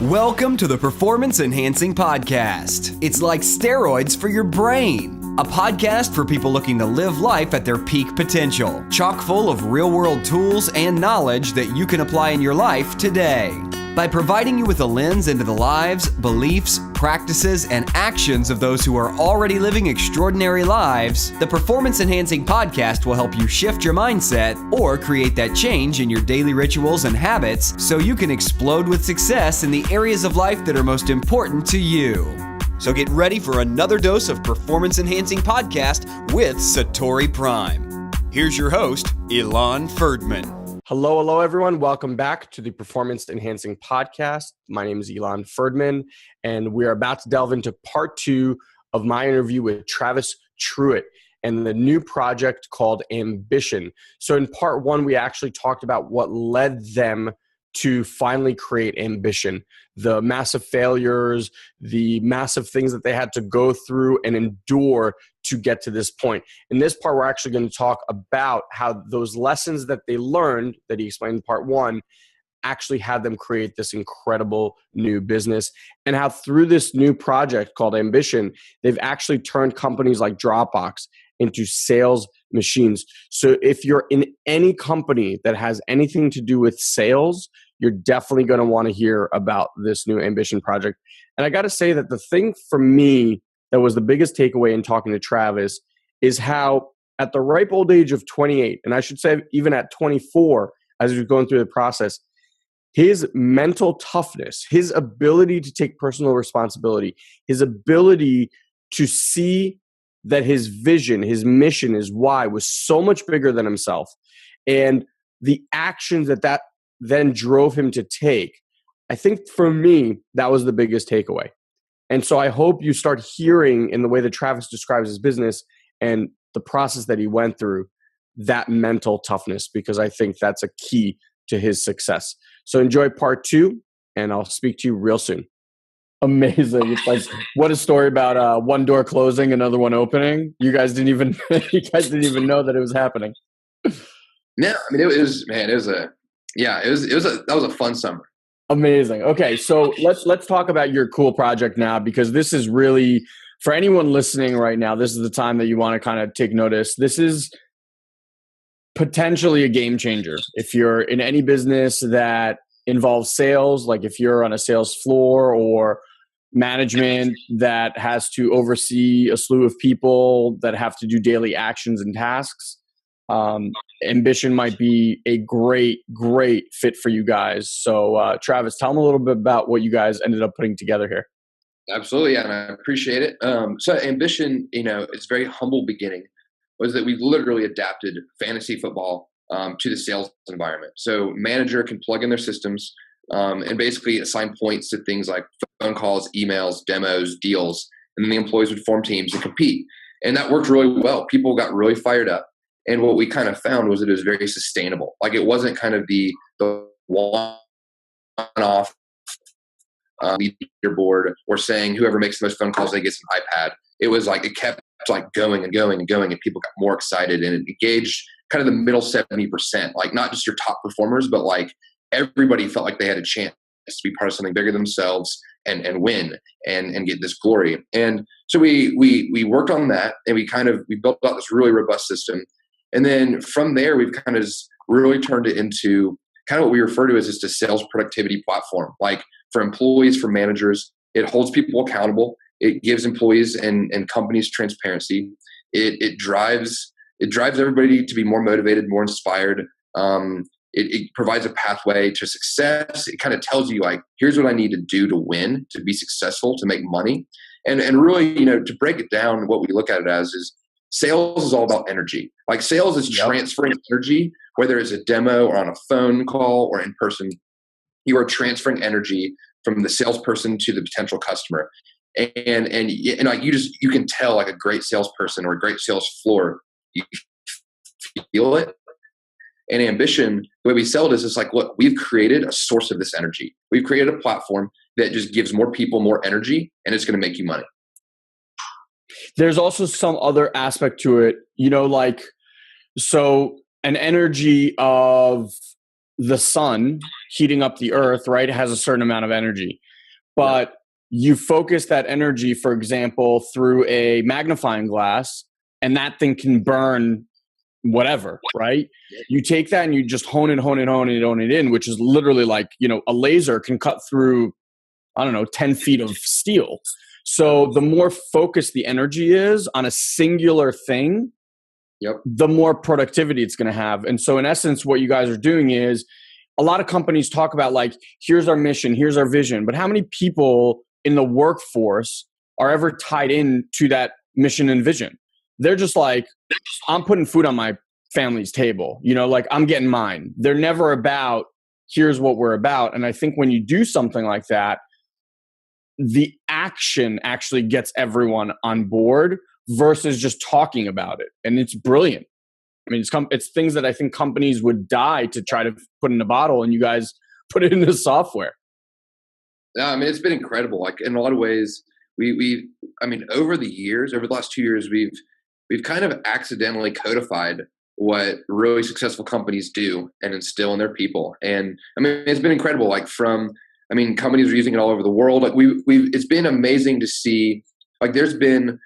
Welcome to the Performance Enhancing Podcast. It's like steroids for your brain. A podcast for people looking to live life at their peak potential, chock full of real-world tools and knowledge that you can apply in your life today. By providing you with a lens into the lives, beliefs, practices, and actions of those who are already living extraordinary lives, the Performance Enhancing Podcast will help you shift your mindset or create that change in your daily rituals and habits so you can explode with success in the areas of life that are most important to you. So get ready for another dose of Performance Enhancing Podcast with SatoriPrime. Here's your host, Ilan Ferdman. Hello, everyone. Welcome back to the Performance Enhancing Podcast. My name is Ilan Ferdman, and we are about to delve into part 2 of my interview with Travis Truett and the new project called Ambition. So in part 1, we actually talked about what led them to finally create Ambition, the massive failures, the massive things that they had to go through and endure to get to this point. In this part, we're actually going to talk about how those lessons that they learned, that he explained in part 1, actually had them create this incredible new business, and how through this new project called Ambition, they've actually turned companies like Dropbox into sales machines. So if you're in any company that has anything to do with sales, you're definitely going to want to hear about this new Ambition project. And I got to say that the thing for me that was the biggest takeaway in talking to Travis is how at the ripe old age of 28, and I should say even at 24, as he was going through the process, his mental toughness, his ability to take personal responsibility, his ability to see that his vision, his mission, his why was so much bigger than himself. And the actions that then drove him to take, I think for me, that was the biggest takeaway. And so I hope you start hearing in the way that Travis describes his business and the process that he went through, that mental toughness, because I think that's a key to his success. So enjoy part 2, and I'll speak to you real soon. Amazing. It's like, what a story about one door closing, another one opening. You guys didn't even know that it was happening. No, I mean, that was a fun summer. Amazing. Okay, so let's talk about your cool project now, because this is really, for anyone listening right now, this is the time that you want to kind of take notice. This is potentially a game changer. If you're in any business that involves sales, like if you're on a sales floor or management that has to oversee a slew of people that have to do daily actions and tasks, Ambition might be a great fit for you guys. So Travis, tell them a little bit about what you guys ended up putting together here. Absolutely, yeah, and I appreciate it. So Ambition, it's very humble beginning, was that we've literally adapted fantasy football to the sales environment. So manager can plug in their systems and basically assign points to things like phone calls, emails, demos, deals, and then the employees would form teams and compete. And that worked really well. People got really fired up. And what we kind of found was that it was very sustainable. Like, it wasn't kind of the one-off leaderboard or saying whoever makes the most phone calls, they get an iPad. It was like, it kept like going and going and going, and people got more excited, and it engaged kind of the middle 70%, like not just your top performers, but like everybody felt like they had a chance to be part of something bigger than themselves and win and get this glory. And so we worked on that, and we built out this really robust system. And then from there, we've kind of really turned it into kind of what we refer to as just a sales productivity platform. Like, for employees, for managers, it holds people accountable. It gives employees and companies transparency. It drives everybody to be more motivated, more inspired. It provides a pathway to success. It kind of tells you, like, here's what I need to do to win, to be successful, to make money. And really, to break it down, what we look at it as is sales is all about energy. Like, sales is transferring energy, whether it's a demo or on a phone call or in person. You are transferring energy from the salesperson to the potential customer. And like, you can tell, like, a great salesperson or a great sales floor, you feel it. And Ambition, the way we sell it is it's like, look, we've created a source of this energy. We've created a platform that just gives more people more energy, and it's going to make you money. There's also some other aspect to it, like, so an energy of the sun heating up the earth, right, has a certain amount of energy. But you focus that energy, for example, through a magnifying glass, and that thing can burn whatever, right? You take that and you just hone it in, which is literally like, a laser can cut through, 10 feet of steel. So the more focused the energy is on a singular thing, the more productivity it's going to have. And so in essence, what you guys are doing is, a lot of companies talk about like, here's our mission, here's our vision. But how many people in the workforce are ever tied in to that mission and vision? They're just like, I'm putting food on my family's table, like I'm getting mine. They're never about, here's what we're about. And I think when you do something like that, the action actually gets everyone on board versus just talking about it. And it's brilliant. I mean, it's things that I think companies would die to try to put in a bottle, and you guys put it into software. Yeah, I mean, it's been incredible. Like in a lot of ways, over the last 2 years, we've kind of accidentally codified what really successful companies do and instill in their people. And I mean, it's been incredible. Like companies are using it all over the world. Like it's been amazing to see. Like there's been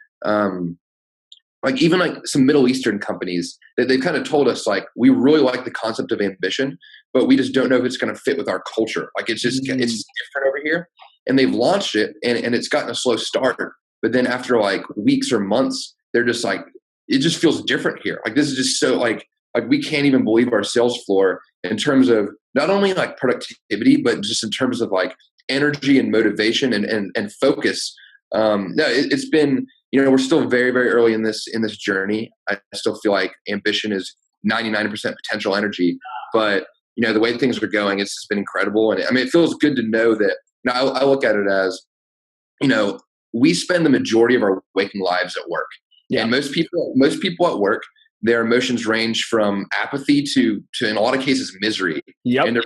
even like some Middle Eastern companies that they've kind of told us, like, we really like the concept of ambition, but we just don't know if it's going to fit with our culture. Like it's just different over here. And they've launched it and it's gotten a slow start. But then after like weeks or months, they're just like, it just feels different here. Like this is just so like we can't even believe our sales floor in terms of not only like productivity, but just in terms of like energy and motivation and focus. It's been, we're still very, very early in this journey. I still feel like ambition is 99% potential energy, but the way things are going, it's just been incredible. And I mean, it feels good to know that. Now I look at it as, we spend the majority of our waking lives at work. Yeah. And most people at work, their emotions range from apathy to in a lot of cases misery. Yep. And they're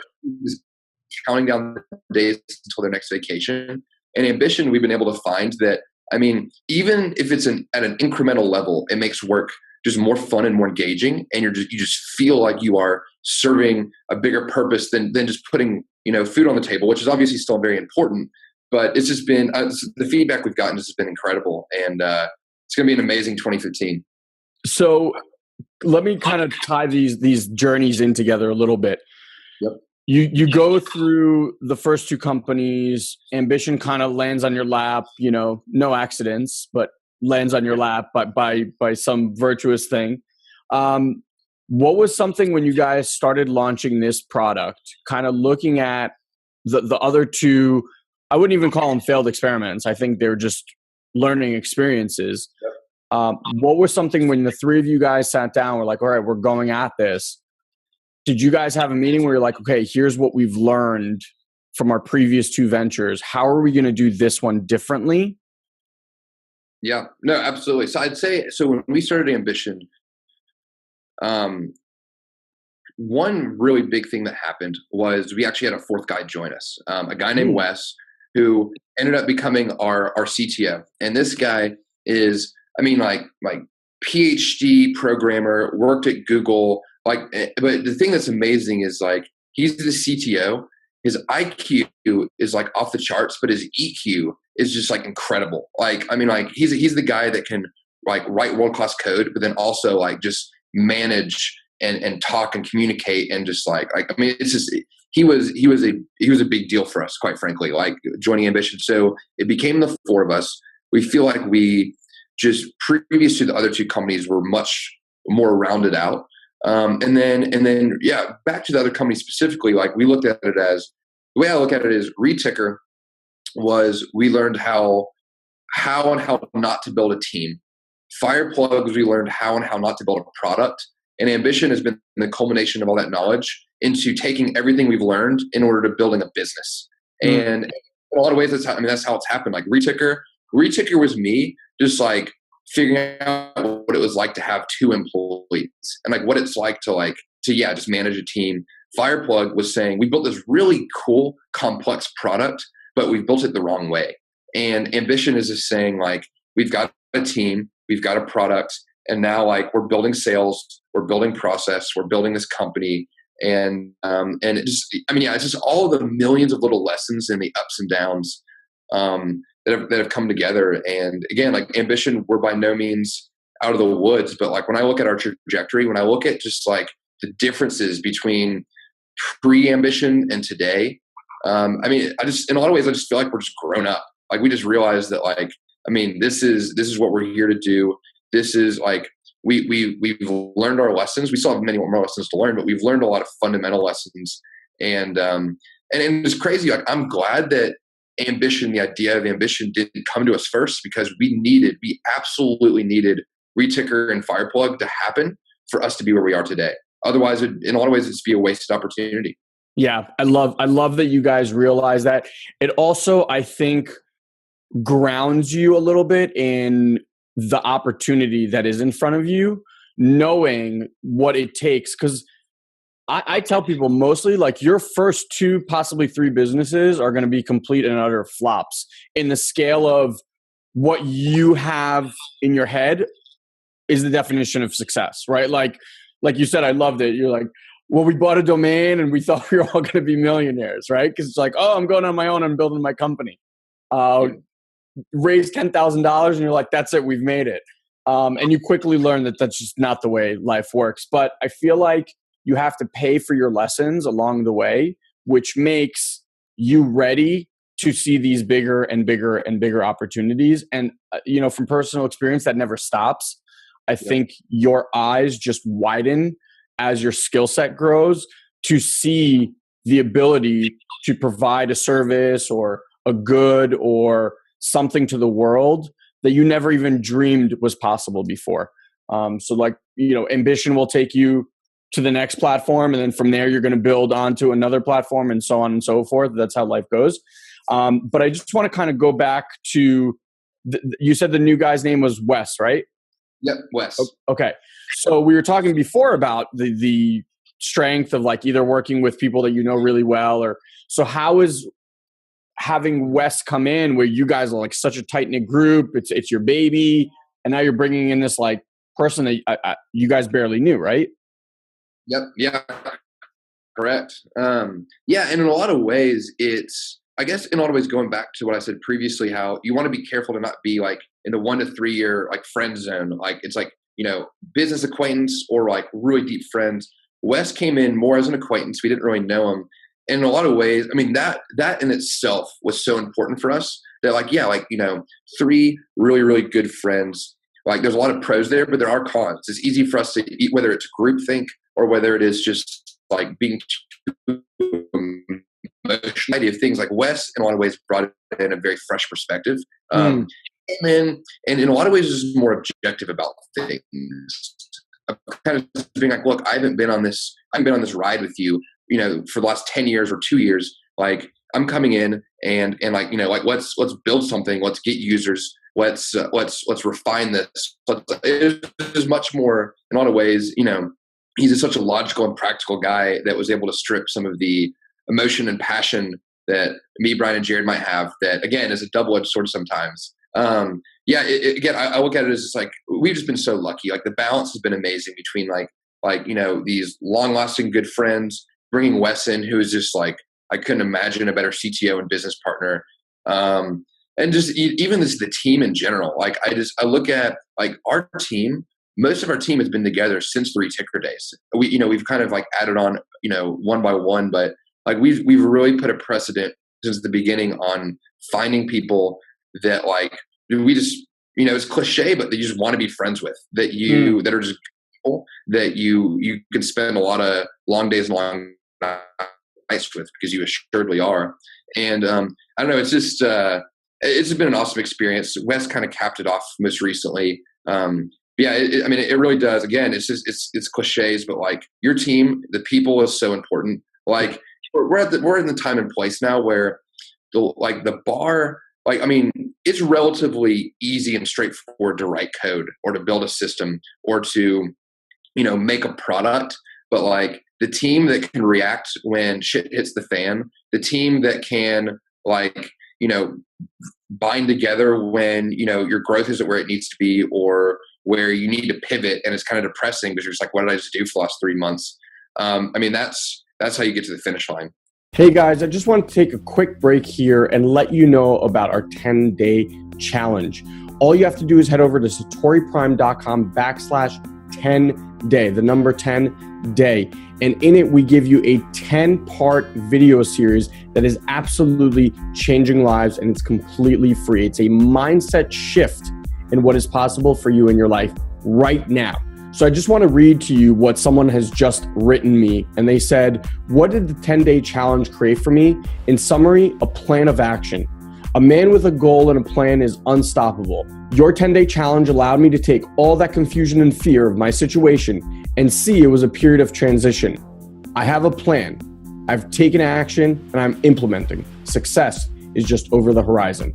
counting down the days until their next vacation. And ambition, we've been able to find that, I mean, even if it's at an incremental level, it makes work just more fun and more engaging. And you just feel like you are serving a bigger purpose than just putting, food on the table, which is obviously still very important. But it's just been, the feedback we've gotten has been incredible. And it's going to be an amazing 2015. So let me kind of tie these journeys in together a little bit. Yep. You go through the first two companies, ambition kind of lands on your lap, no accidents, but lands on your lap by some virtuous thing. What was something when you guys started launching this product, kind of looking at the other two, I wouldn't even call them failed experiments. I think they're just learning experiences. Yep. What was something when the three of you guys sat down, we're like, all right, we're going at this. Did you guys have a meeting where you're like, okay, here's what we've learned from our previous two ventures. How are we going to do this one differently? Yeah, no, absolutely. So I'd say, so when we started Ambition, one really big thing that happened was we actually had a fourth guy join us, a guy named Wes, who ended up becoming our CTO. And this guy is, like PhD programmer, worked at Google. But the thing that's amazing is like, he's the CTO. His IQ is like off the charts, but his EQ is just like incredible. He's the guy that can like write world-class code, but then also like just manage and talk and communicate and just it's just, he was a big deal for us, quite frankly, like joining Ambition. So it became the four of us. We feel like we just previous to the other two companies were much more rounded out. And then, back to the other company specifically, like we looked at it as, the way I look at it is Reticker was, we learned how and how not to build a team. Fireplugs, we learned how and how not to build a product. And Ambition has been the culmination of all that knowledge into taking everything we've learned in order to building a business. And in a lot of ways, that's how it's happened. Like Reticker was me just like figuring out what it was like to have two employees and like what it's like to just manage a team. Fireplug was saying, we built this really cool, complex product, but we've built it the wrong way. And Ambition is just saying like, we've got a team, we've got a product, and now like we're building sales, we're building process, we're building this company. And it just, I mean, yeah, it's just all the millions of little lessons and the ups and downs that have come together. And again, like ambition, we're by no means out of the woods, but like when I look at our trajectory, when I look at just like the differences between pre-ambition and today, I mean, in a lot of ways, I just feel like we're just grown up. Like we just realized that, like, I mean, this is what we're here to do. This is like, we've learned our lessons. We still have many more lessons to learn, but we've learned a lot of fundamental lessons. And it's crazy. Like, I'm glad that the idea of ambition didn't come to us first, because we absolutely needed Reticker and Fireplug to happen for us to be where we are today. Otherwise, in a lot of ways, it'd be a wasted opportunity. Yeah, I love that you guys realize that. It also, I think, grounds you a little bit in the opportunity that is in front of you, knowing what it takes. Because I tell people mostly, like, your first 2, possibly 3 businesses are going to be complete and utter flops in the scale of what you have in your head is the definition of success, right? Like you said, I loved it. You're like, well, we bought a domain and we thought we were all going to be millionaires, right? Because it's like, oh, I'm going on my own. I'm building my company. Raise $10,000 and you're like, that's it. We've made it. And you quickly learn that that's just not the way life works. But I feel like you have to pay for your lessons along the way, which makes you ready to see these bigger and bigger and bigger opportunities. And, from personal experience, that never stops. I think your eyes just widen as your skill set grows to see the ability to provide a service or a good or something to the world that you never even dreamed was possible before. So like, ambition will take you to the next platform. And then from there, you're going to build onto another platform and so on and so forth. That's how life goes. But I just want to kind of go back to, you said the new guy's name was Wes, right? Yep, Wes. Okay. So we were talking before about the strength of like either working with people that you know really well, or so how is having Wes come in where you guys are like such a tight knit group, it's your baby, and now you're bringing in this like person that you guys barely knew, right? Yep. Yeah. Correct. Yeah. And in a lot of ways, I guess in a lot of ways, going back to what I said previously, how you want to be careful to not be like in the 1 to 3 year like friend zone. Like it's like, business acquaintance or like really deep friends. Wes came in more as an acquaintance. We didn't really know him. And in a lot of ways, I mean, that in itself was so important for us that 3 really, really good friends. Like there's a lot of pros there, but there are cons. It's easy for us to eat, whether it's groupthink or whether it is just like being emotional of things. Like Wes, in a lot of ways, brought in a very fresh perspective. And in a lot of ways, is more objective about things. I'm kind of being like, look, I haven't been on this ride with you, for the last 10 years or 2 years. Like I'm coming in and like, let's build something. Let's get users. Let's refine this. It is much more in a lot of ways, he's such a logical and practical guy that was able to strip some of the emotion and passion that me, Brian, and Jared might have that, again, is a double-edged sword sometimes. Again, I look at it as just like, we've just been so lucky. Like the balance has been amazing between these long-lasting good friends, bringing Wes in, who is just like, I couldn't imagine a better CTO and business partner. And just even the team in general. Like I look at like our team, most of our team has been together since the Reticker days. We've kind of like added on, one by one, but like we've really put a precedent since the beginning on finding people that like, we just, it's cliche, but that you just want to be friends with, that that are just people that you can spend a lot of long days and long nights with, because you assuredly are. And I don't know, it's just, it's been an awesome experience. Wes kind of capped it off most recently. It really does. Again, it's just, it's cliches, but like your team, the people is so important. Like we're in the time and place now where the bar, it's relatively easy and straightforward to write code or to build a system or to, make a product. But like the team that can react when shit hits the fan, the team that can bind together when, your growth isn't where it needs to be, or where you need to pivot and it's kind of depressing because you're just like, what did I just do for the last 3 months? I mean, that's how you get to the finish line. Hey guys, I just want to take a quick break here and let you know about our 10-day challenge. All you have to do is head over to SatoriPrime.com/10day, the number 10 day. And in it, we give you a 10-part video series that is absolutely changing lives, and it's completely free. It's a mindset shift in what is possible for you in your life right now. So I just want to read to you what someone has just written me. And they said, what did the 10-day challenge create for me? In summary, a plan of action. A man with a goal and a plan is unstoppable. Your 10-day challenge allowed me to take all that confusion and fear of my situation and see it was a period of transition. I have a plan. I've taken action and I'm implementing. Success is just over the horizon.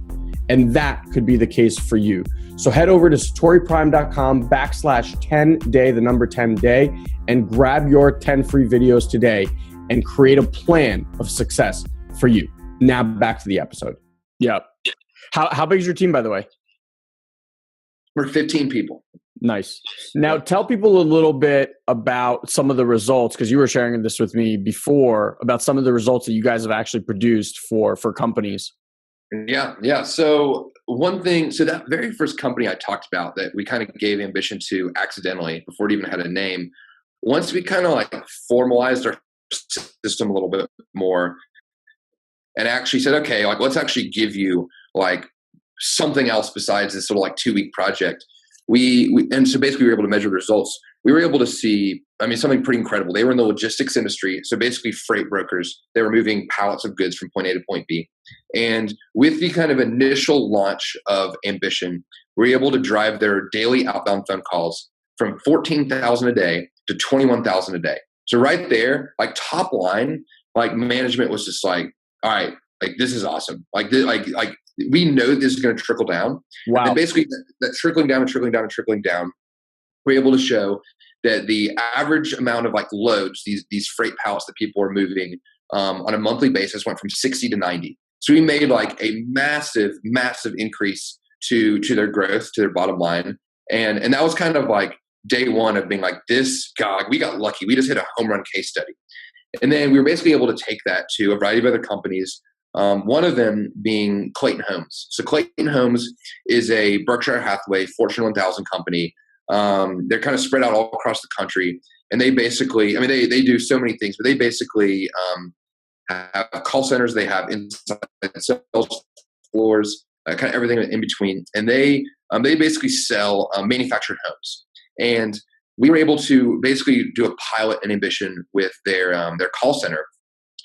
And that could be the case for you. So head over to SatoriPrime.com/10day, the number 10 day, and grab your 10 free videos today and create a plan of success for you. Now back to the episode. Yeah. How big is your team, by the way? We're 15 people. Nice. Now tell people a little bit about some of the results, because you were sharing this with me before, about some of the results that you guys have actually produced for companies. Yeah. So one thing, so that very first company I talked about that we kind of gave ambition to accidentally before it even had a name, once we kind of like formalized our system a little bit more and actually said, okay, like let's actually give you like something else besides this sort of like 2-week project. And so basically we were able to measure the results. We were able to see, I mean, something pretty incredible. They were in the logistics industry. So basically freight brokers, they were moving pallets of goods from point A to point B. And with the kind of initial launch of Ambition, we were able to drive their daily outbound phone calls from 14,000 a day to 21,000 a day. So right there, like top line, like management was just like, all right, like this is awesome. Like we know this is going to trickle down. Wow. And basically that trickling down, we're able to show that the average amount of like loads, these freight pallets that people are moving on a monthly basis went from 60 to 90. So we made like a massive increase to their growth, to their bottom line. And that was kind of like day one of being like this, God, we got lucky. We just hit a home run case study. And then we were basically able to take that to a variety of other companies. One of them being Clayton Homes. So Clayton Homes is a Berkshire Hathaway Fortune 1000 company. They're kind of spread out all across the country. And they basically, I mean, they do so many things, but they basically have call centers. They have inside sales floors, kind of everything in between. And they basically sell manufactured homes. And we were able to basically do a pilot in Ambition with their call center.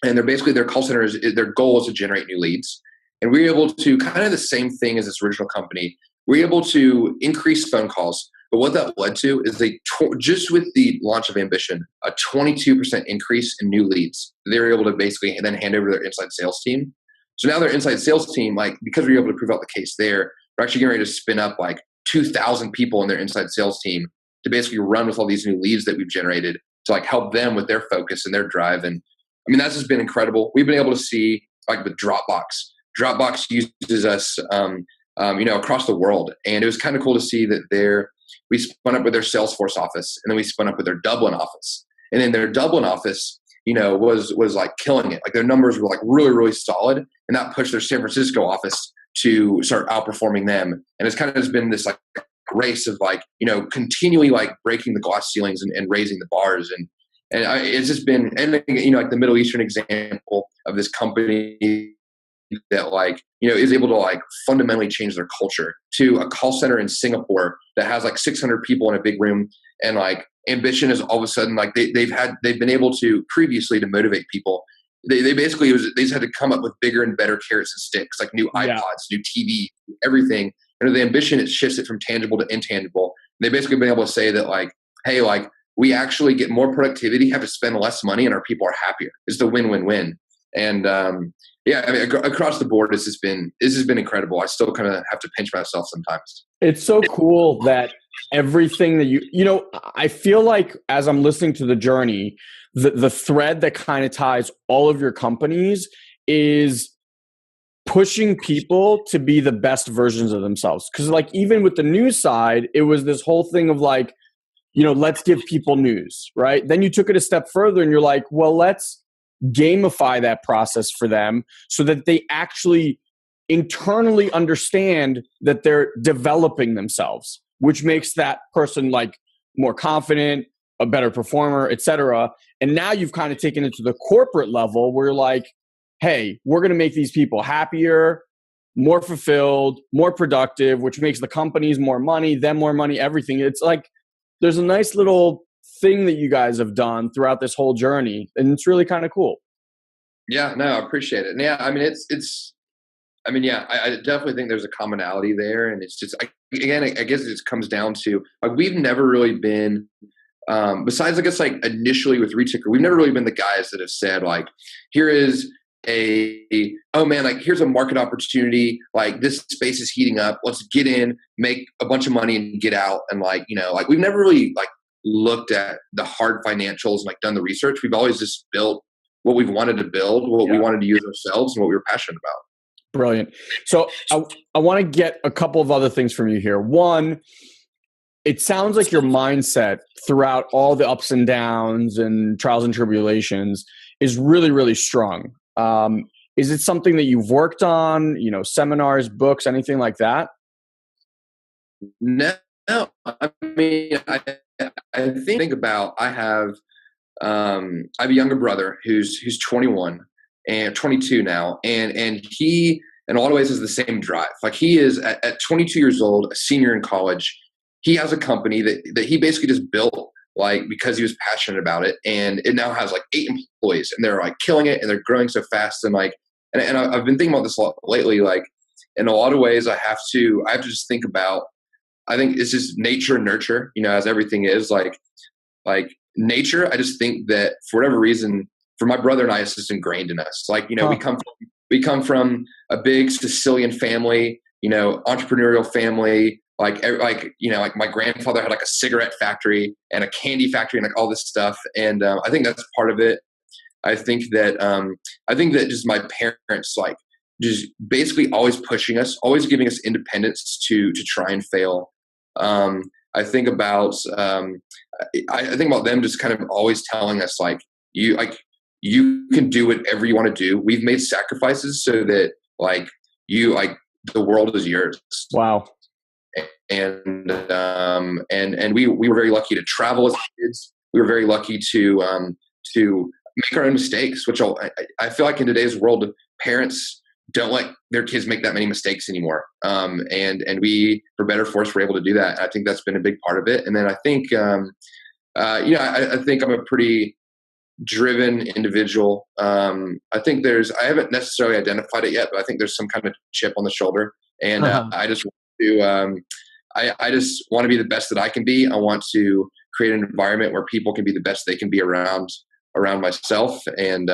And their call center their goal is to generate new leads. And we were able to kind of the same thing as this original company. We were able to increase phone calls. But what that led to is just with the launch of Ambition, a 22% increase in new leads. They were able to basically then hand over to their inside sales team. So now their inside sales team, like because we were able to prove out the case there, we're actually getting ready to spin up like 2,000 people in their inside sales team to basically run with all these new leads that we've generated to like help them with their focus and their drive. And I mean, that's just been incredible. We've been able to see like with Dropbox. Dropbox uses us, across the world. And it was kind of cool to see that we spun up with their Salesforce office, and then we spun up with their Dublin office. And then their Dublin office, was like killing it. Like their numbers were like really, really solid. And that pushed their San Francisco office to start outperforming them. And it's kind of just been this like race of like, continually like breaking the glass ceilings and raising the bars. And it's just been, and like the Middle Eastern example of this company that like, is able to like fundamentally change their culture, to a call center in Singapore that has like 600 people in a big room. And like Ambition is all of a sudden like they've been able to previously to motivate people. They basically they just had to come up with bigger and better carrots and sticks, like new iPods, new TV, everything. And the Ambition, it shifts it from tangible to intangible. And they basically been able to say that like, hey, like we actually get more productivity, have to spend less money, and our people are happier. It's the win-win-win. And across the board, this has been incredible. I still kind of have to pinch myself sometimes. It's so cool that everything that I feel like as I'm listening to the journey, the thread that kind of ties all of your companies is pushing people to be the best versions of themselves. Because like even with the news side, it was this whole thing of like, let's give people news, right? Then you took it a step further and you're like, well, let's gamify that process for them so that they actually internally understand that they're developing themselves, which makes that person like more confident, a better performer, etc. And now you've kind of taken it to the corporate level where you're like, hey, we're going to make these people happier, more fulfilled, more productive, which makes the companies more money, them more money, everything. It's like there's a nice little thing that you guys have done throughout this whole journey, and it's really kind of cool. Yeah, no, I appreciate it. And yeah, I mean, I definitely think there's a commonality there, and it's just, again, I guess it just comes down to like we've never really been, besides I guess like initially with Reticker, we've never really been the guys that have said like, here is oh man, like here's a market opportunity, like this space is heating up, let's get in, make a bunch of money and get out. And like, like we've never really like looked at the hard financials and like done the research. We've always just built what we've wanted to build, what we wanted to use ourselves, and what we were passionate about. Brilliant. So I want to get a couple of other things from you here. One, it sounds like your mindset throughout all the ups and downs and trials and tribulations is really, really strong. Is it something that you've worked on, seminars, books, anything like that? No. I mean, I think about, I have a younger brother who's 21 and 22 now. And he, in a lot of ways, is the same drive. Like he is at 22 years old, a senior in college. He has a company that he basically just built like because he was passionate about it, and it now has like 8 employees, and they're like killing it, and they're growing so fast. And like, and I've been thinking about this a lot lately. Like, in a lot of ways, I have to just think about. I think it's just nature and nurture, as everything is. Like nature. I just think that for whatever reason, for my brother and I, it's just ingrained in us. Like, we come from a big Sicilian family, entrepreneurial family. Like my grandfather had like a cigarette factory and a candy factory and like all this stuff. And I think that's part of it. I think that just my parents, like just basically always pushing us, always giving us independence to try and fail. I think about them just kind of always telling us like, you can do whatever you want to do. We've made sacrifices so that the world is yours. Wow. And we were very lucky to travel as kids. We were very lucky to make our own mistakes, which I feel like in today's world, parents don't let their kids make that many mistakes anymore. And we, for better or for worse, were able to do that. I think that's been a big part of it. And then I think, I think I'm a pretty driven individual. I think I haven't necessarily identified it yet, but I think there's some kind of chip on the shoulder. And I just want to, I just want to be the best that I can be. I want to create an environment where people can be the best they can be around myself. And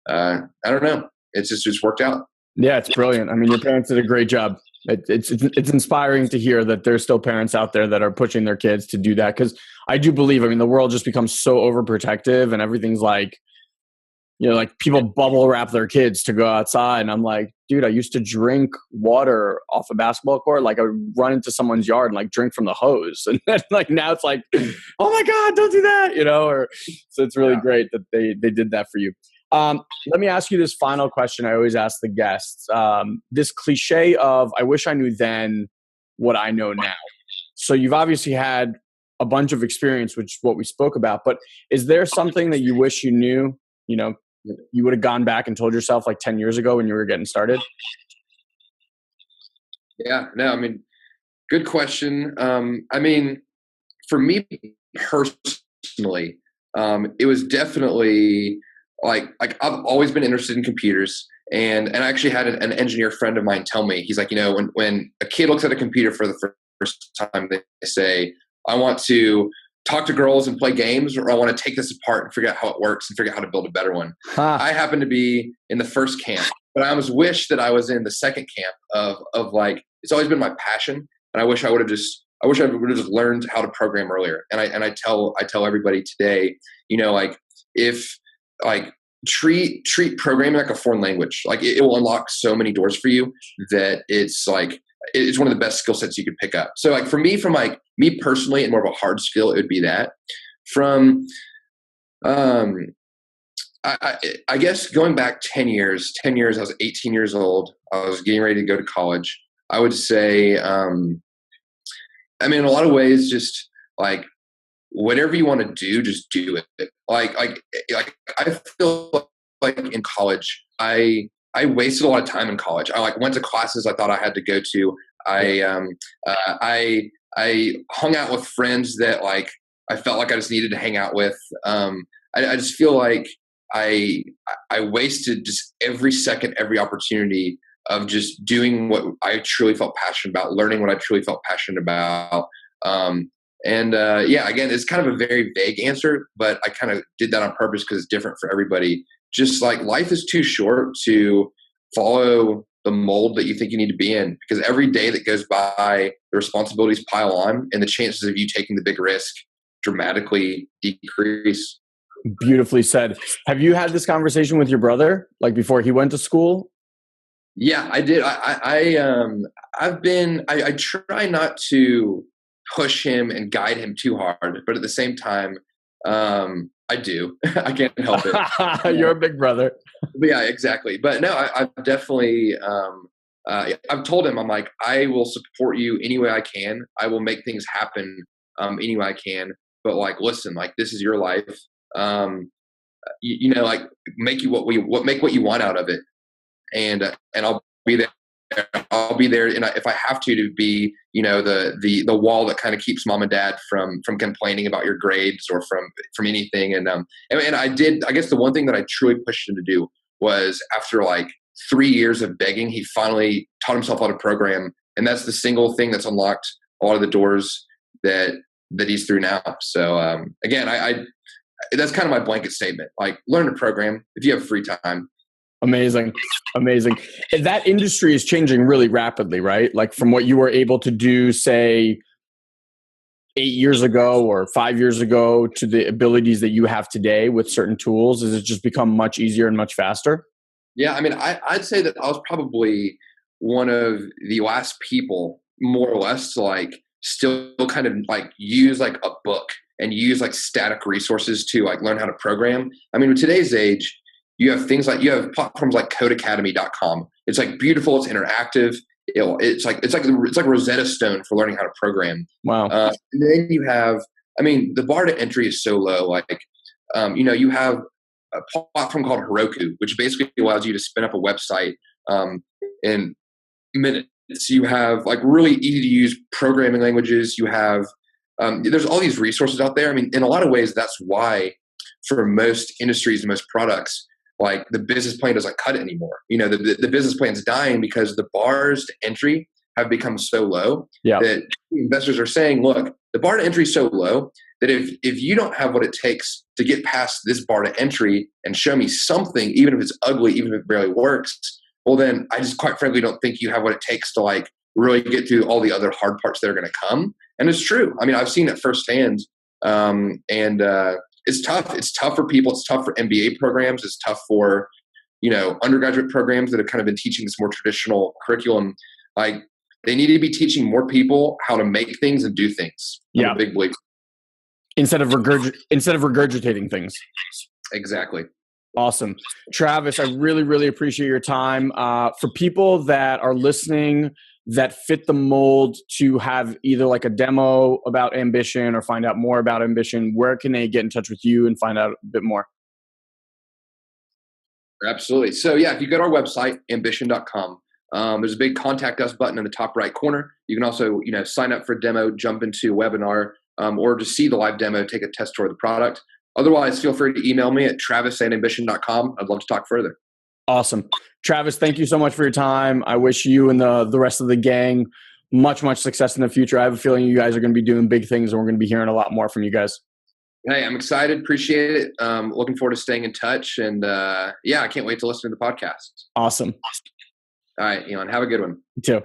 I don't know. It's just worked out. Yeah, it's brilliant. I mean, your parents did a great job. It's inspiring to hear that there's still parents out there that are pushing their kids to do that. Because I do believe, the world just becomes so overprotective and everything's like, like people bubble wrap their kids to go outside. And I'm like, dude, I used to drink water off a basketball court. Like I would run into someone's yard and like drink from the hose. And then like now it's like, oh my God, don't do that, so it's really great that they did that for you. Let me ask you this final question I always ask the guests. This cliche of, I wish I knew then what I know now. So you've obviously had a bunch of experience, which is what we spoke about, but is there something that you wish you knew, you would have gone back and told yourself like 10 years ago when you were getting started? Yeah, no, good question. For me personally, it was definitely like I've always been interested in computers, and I actually had an engineer friend of mine tell me, he's like, when a kid looks at a computer for the first time, they say, I want to talk to girls and play games, or I want to take this apart and figure out how it works and figure out how to build a better one. I happen to be in the first camp, but I almost wish that I was in the second camp of like, it's always been my passion. And I wish I would have just learned how to program earlier. And I tell everybody today, treat programming like a foreign language. Like it will unlock so many doors for you that it's like, it's one of the best skill sets you could pick up. So like for me, from like me personally, and more of a hard skill, it would be that. From I guess going back 10 years, I was 18 years old. I was getting ready to go to college. I would say, I mean, in a lot of ways, just like whatever you want to do, just do it. Like I feel like in college, I wasted a lot of time in college. I like went to classes I thought I had to go to. I hung out with friends that like I felt like I just needed to hang out with. I just feel like I wasted just every second, every opportunity of just doing what I truly felt passionate about, learning what I truly felt passionate about. Yeah, again, it's kind of a very vague answer, but I kind of did that on purpose because it's different for everybody. Just like life is too short to follow the mold that you think you need to be in, because every day that goes by, the responsibilities pile on and the chances of you taking the big risk dramatically decrease. Beautifully said. Have you had this conversation with your brother, like before he went to school? Yeah, I did. I try not to push him and guide him too hard, but at the same time, I do. I can't help it. You're a big brother. But yeah, exactly. But no, I've definitely, I've told him, I'm like, I will support you any way I can. I will make things happen any way I can. But like, listen, like this is your life. You know, like make what you want out of it. And I'll be there. I'll be there, and if I have to be, you know, the wall that kind of keeps mom and dad from complaining about your grades or from anything. And I did. I guess the one thing that I truly pushed him to do was, after like 3 years of begging, he finally taught himself how to program, and that's the single thing that's unlocked a lot of the doors that he's through now. So again, I that's kind of my blanket statement. Like, learn to program if you have free time. Amazing. That industry is changing really rapidly, right? Like from what you were able to do, say, 8 years ago or 5 years ago to the abilities that you have today with certain tools. Has it just become much easier and much faster? Yeah. I mean, I'd say that I was probably one of the last people, more or less, to like still kind of like use like a book and use like static resources to like learn how to program. I mean, with today's age, you have things like, you have platforms like codeacademy.com. It's like beautiful. It's interactive. It's like Rosetta Stone for learning how to program. Wow. And then you have, I mean, the bar to entry is so low. Like, you know, you have a platform called Heroku, which basically allows you to spin up a website in minutes. You have like really easy to use programming languages. You have, there's all these resources out there. I mean, in a lot of ways, that's why for most industries and most products, like the business plan doesn't cut it anymore. You know, the business plan's dying because the bars to entry have become so low that investors are saying, look, the bar to entry is so low that if you don't have what it takes to get past this bar to entry and show me something, even if it's ugly, even if it barely works, well, then I just quite frankly don't think you have what it takes to like really get through all the other hard parts that are going to come. And it's true. I mean, I've seen it firsthand. It's tough. It's tough for people. It's tough for MBA programs. It's tough for, you know, undergraduate programs that have kind of been teaching this more traditional curriculum. Like, they need to be teaching more people how to make things and do things. I'm a big believer. Instead of regurgitating things. Exactly. Awesome. Travis, I really, really appreciate your time. For people that are listening that fit the mold to have either like a demo about Ambition or find out more about Ambition, where can they get in touch with you and find out a bit more? Absolutely. So yeah, if you go to our website, ambition.com, there's a big contact us button in the top right corner. You can also, you know, sign up for a demo, jump into a webinar, or just see the live demo, take a test tour of the product. Otherwise, feel free to email me at travis@ambition.com. I'd love to talk further. Awesome. Travis, thank you so much for your time. I wish you and the rest of the gang much success in the future. I have a feeling you guys are going to be doing big things and we're going to be hearing a lot more from you guys. Hey, I'm excited. Appreciate it. Looking forward to staying in touch. And yeah, I can't wait to listen to the podcast. Awesome. All right, Ilan, have a good one. You too.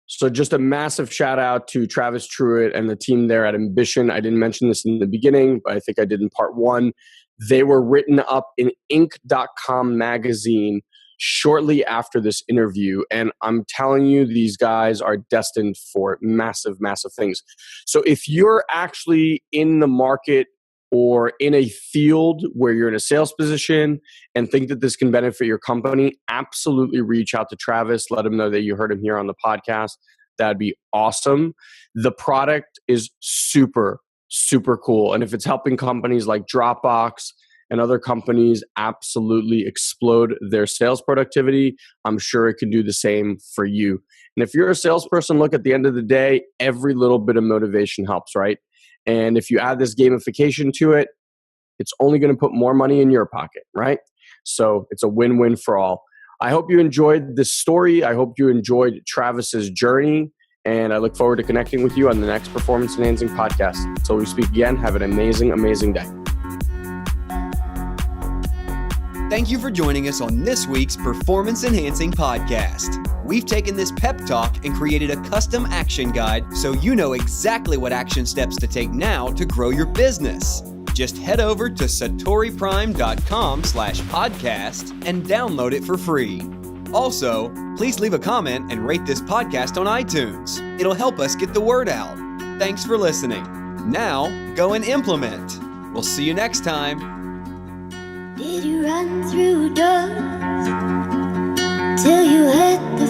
So just a massive shout out to Travis Truett and the team there at Ambition. I didn't mention this in the beginning, but I think I did in part one. They were written up in Inc.com magazine shortly after this interview. And I'm telling you, these guys are destined for massive, massive things. So if you're actually in the market or in a field where you're in a sales position and think that this can benefit your company, absolutely reach out to Travis. Let him know that you heard him here on the podcast. That'd be awesome. The product is super, super cool. And if it's helping companies like Dropbox and other companies absolutely explode their sales productivity, I'm sure it can do the same for you. And if you're a salesperson, look, at the end of the day, every little bit of motivation helps, right? And if you add this gamification to it, it's only going to put more money in your pocket, right? So it's a win-win for all. I hope you enjoyed this story. I hope you enjoyed Travis's journey. And I look forward to connecting with you on the next Performance Enhancing Podcast. Until we speak again, have an amazing, amazing day. Thank you for joining us on this week's Performance Enhancing Podcast. We've taken this pep talk and created a custom action guide so you know exactly what action steps to take now to grow your business. Just head over to SatoriPrime.com/podcast and download it for free. Also, please leave a comment and rate this podcast on iTunes. It'll help us get the word out. Thanks for listening. Now, go and implement. We'll see you next time. Did you run through doors till you hit the